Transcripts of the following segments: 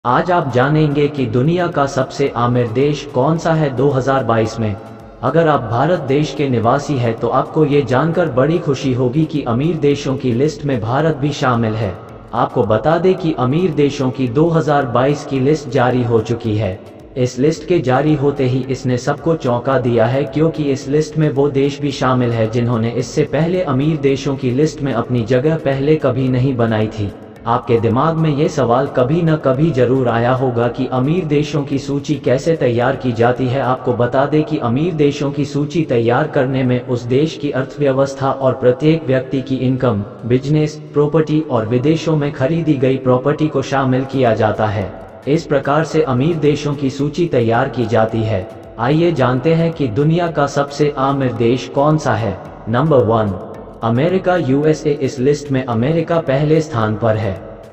आज आप जानेंगे कि दुनिया का सबसे आमिर देश कौन सा है 2022 में। अगर आप भारत देश के निवासी हैं तो आपको ये जानकर बड़ी खुशी होगी कि अमीर देशों की लिस्ट में भारत भी शामिल है। आपको बता दें कि अमीर देशों की 2022 की लिस्ट जारी हो चुकी है। इस लिस्ट के जारी होते ही इसने सबको चौंका दिया है, क्योंकि इस लिस्ट में वो देश भी शामिल है जिन्होंने इससे पहले अमीर देशों की लिस्ट में अपनी जगह पहले कभी नहीं बनाई थी। आपके दिमाग में ये सवाल कभी न कभी जरूर आया होगा कि अमीर देशों की सूची कैसे तैयार की जाती है। आपको बता दें कि अमीर देशों की सूची तैयार करने में उस देश की अर्थव्यवस्था और प्रत्येक व्यक्ति की इनकम, बिजनेस, प्रॉपर्टी और विदेशों में खरीदी गई प्रॉपर्टी को शामिल किया जाता है। इस प्रकार से अमीर देशों की सूची तैयार की जाती है। आइए जानते हैं कि दुनिया का सबसे आमिर देश कौन सा है। Number 1, America USA. इस लिस्ट में अमेरिका पहले स्थान पर है।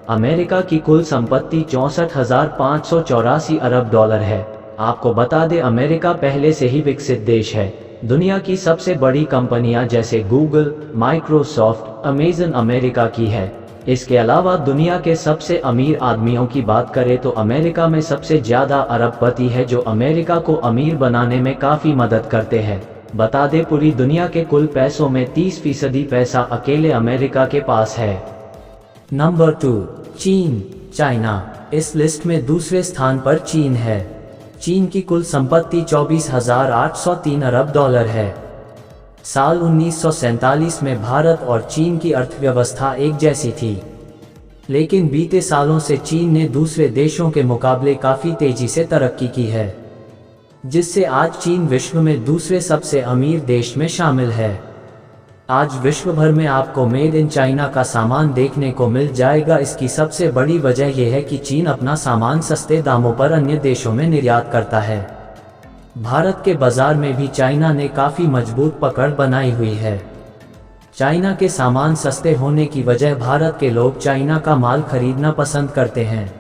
अमेरिका की कुल संपत्ति 64,584 अरब डॉलर है। आपको बता दें अमेरिका पहले से ही विकसित देश है। दुनिया की सबसे बड़ी कंपनियां जैसे गूगल, माइक्रोसॉफ्ट, अमेज़न अमेरिका की है। इसके अलावा दुनिया के सबसे अमीर आदमियों की बात करें तो अमेरिका में सबसे ज्यादा अरबपति है, जो अमेरिका को अमीर बनाने में काफी मदद करते हैं। बता दें पूरी दुनिया के कुल पैसों में 30% पैसा अकेले अमेरिका के पास है। नंबर 2, चीन, चाइना। इस लिस्ट में दूसरे स्थान पर चीन है। चीन की कुल संपत्ति 24,803 अरब डॉलर है। साल 1947 में भारत और चीन की अर्थव्यवस्था एक जैसी थी, लेकिन बीते सालों से चीन ने दूसरे देशों के मुकाबले काफ़ी तेजी से तरक्की की है, जिससे आज चीन विश्व में दूसरे सबसे अमीर देश में शामिल है। आज विश्व भर में आपको मेड इन चाइना का सामान देखने को मिल जाएगा। इसकी सबसे बड़ी वजह यह है कि चीन अपना सामान सस्ते दामों पर अन्य देशों में निर्यात करता है। भारत के बाजार में भी चाइना ने काफ़ी मजबूत पकड़ बनाई हुई है। चाइना के सामान सस्ते होने की वजह भारत के लोग चाइना का माल खरीदना पसंद करते हैं।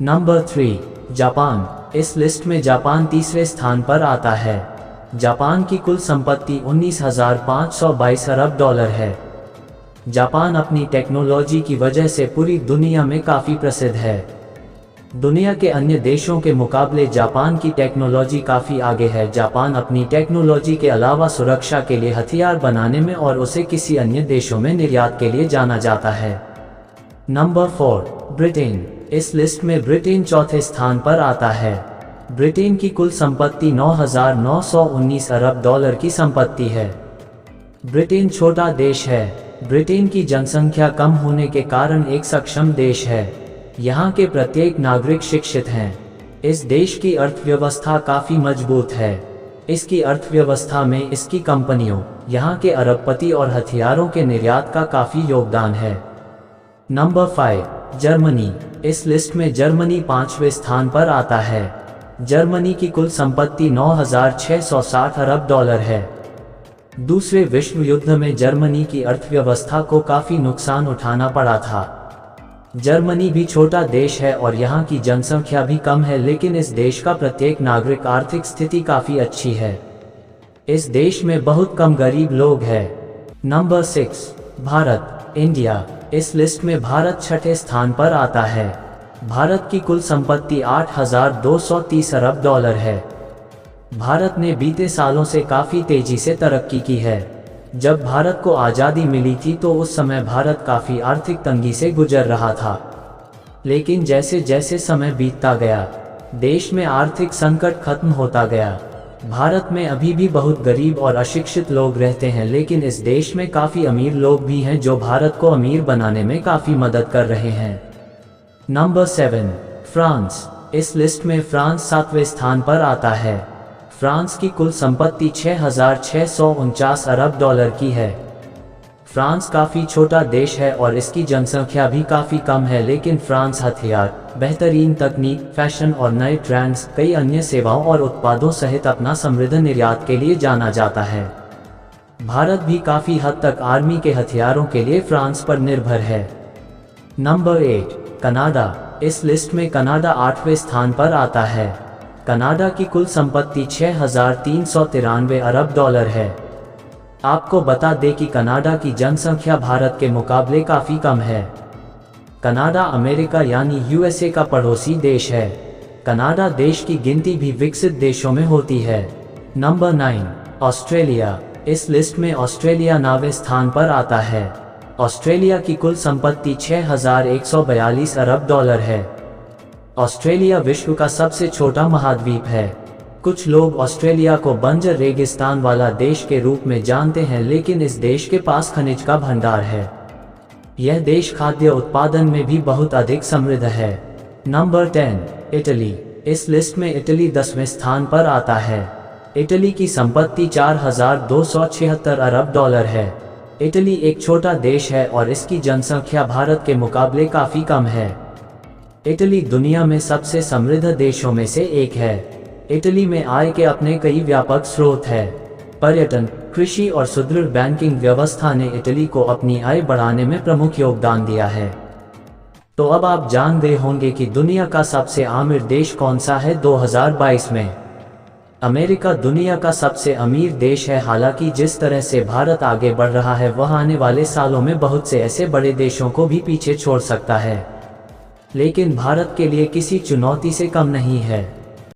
Number 3, Japan. इस लिस्ट में जापान तीसरे स्थान पर आता है। जापान की कुल संपत्ति 19,522 अरब डॉलर है। जापान अपनी टेक्नोलॉजी की वजह से पूरी दुनिया में काफ़ी प्रसिद्ध है। दुनिया के अन्य देशों के मुकाबले जापान की टेक्नोलॉजी काफ़ी आगे है। जापान अपनी टेक्नोलॉजी के अलावा सुरक्षा के लिए हथियार बनाने में और उसे किसी अन्य देशों में निर्यात के लिए जाना जाता है। Number 4, Britain. इस लिस्ट में ब्रिटेन चौथे स्थान पर आता है। ब्रिटेन की कुल संपत्ति 9,919 अरब डॉलर की संपत्ति है। ब्रिटेन छोटा देश है। ब्रिटेन की जनसंख्या कम होने के कारण एक सक्षम देश है। यहाँ के प्रत्येक नागरिक शिक्षित हैं। इस देश की अर्थव्यवस्था काफ़ी मजबूत है। इसकी अर्थव्यवस्था में इसकी कंपनियों, यहाँ के अरबपति और हथियारों के निर्यात का काफ़ी योगदान है। Number 5, Germany. इस लिस्ट में जर्मनी 5वें स्थान पर आता है। जर्मनी की कुल संपत्ति 9,660 अरब डॉलर है। दूसरे विश्व युद्ध में जर्मनी की अर्थव्यवस्था को काफ़ी नुकसान उठाना पड़ा था। जर्मनी भी छोटा देश है और यहाँ की जनसंख्या भी कम है, लेकिन इस देश का प्रत्येक नागरिक आर्थिक स्थिति काफ़ी अच्छी है। इस देश में बहुत कम गरीब लोग हैं। Number 6, Bharat, India. इस लिस्ट में भारत छठे स्थान पर आता है। भारत की कुल संपत्ति 8,230 अरब डॉलर है। भारत ने बीते सालों से काफ़ी तेजी से तरक्की की है। जब भारत को आज़ादी मिली थी तो उस समय भारत काफ़ी आर्थिक तंगी से गुजर रहा था, लेकिन जैसे जैसे समय बीतता गया, देश में आर्थिक संकट खत्म होता गया। भारत में अभी भी बहुत गरीब और अशिक्षित लोग रहते हैं, लेकिन इस देश में काफ़ी अमीर लोग भी हैं जो भारत को अमीर बनाने में काफ़ी मदद कर रहे हैं। Number 7, France. इस लिस्ट में फ्रांस 7वें स्थान पर आता है। फ्रांस की कुल संपत्ति 6,649 अरब डॉलर की है। फ्रांस काफ़ी छोटा देश है और इसकी जनसंख्या भी काफ़ी कम है, लेकिन फ्रांस हथियार, बेहतरीन तकनीक, फैशन और नए ट्रेंड्स, कई अन्य सेवाओं और उत्पादों सहित अपना समृद्ध निर्यात के लिए जाना जाता है। भारत भी काफ़ी हद तक आर्मी के हथियारों के लिए फ्रांस पर निर्भर है। Number 8, Canada. इस लिस्ट में कनाडा 8वें स्थान पर आता है। कनाडा की कुल संपत्ति 6,393 अरब डॉलर है। आपको बता दें कि कनाडा की जनसंख्या भारत के मुकाबले काफ़ी कम है। कनाडा अमेरिका यानी यूएसए का पड़ोसी देश है। कनाडा देश की गिनती भी विकसित देशों में होती है। Number 9, Australia. इस लिस्ट में ऑस्ट्रेलिया 9वें स्थान पर आता है। ऑस्ट्रेलिया की कुल संपत्ति 6,142 अरब डॉलर है। ऑस्ट्रेलिया विश्व का सबसे छोटा महाद्वीप है। कुछ लोग ऑस्ट्रेलिया को बंजर रेगिस्तान वाला देश के रूप में जानते हैं, लेकिन इस देश के पास खनिज का भंडार है। यह देश खाद्य उत्पादन में भी बहुत अधिक समृद्ध है। Number 10, Italy. इस लिस्ट में इटली 10वें स्थान पर आता है। इटली की संपत्ति 4,276 अरब डॉलर है। इटली एक छोटा देश है और इसकी जनसंख्या भारत के मुकाबले काफ़ी कम है। इटली दुनिया में सबसे समृद्ध देशों में से एक है। इटली में आय के अपने कई व्यापक स्रोत हैं। पर्यटन, कृषि और सुदृढ़ बैंकिंग व्यवस्था ने इटली को अपनी आय बढ़ाने में प्रमुख योगदान दिया है। तो अब आप जान गए होंगे कि दुनिया का सबसे अमीर देश कौन सा है 2022 में। अमेरिका दुनिया का सबसे अमीर देश है। हालांकि जिस तरह से भारत आगे बढ़ रहा है, वह आने वाले सालों में बहुत से ऐसे बड़े देशों को भी पीछे छोड़ सकता है, लेकिन भारत के लिए किसी चुनौती से कम नहीं है।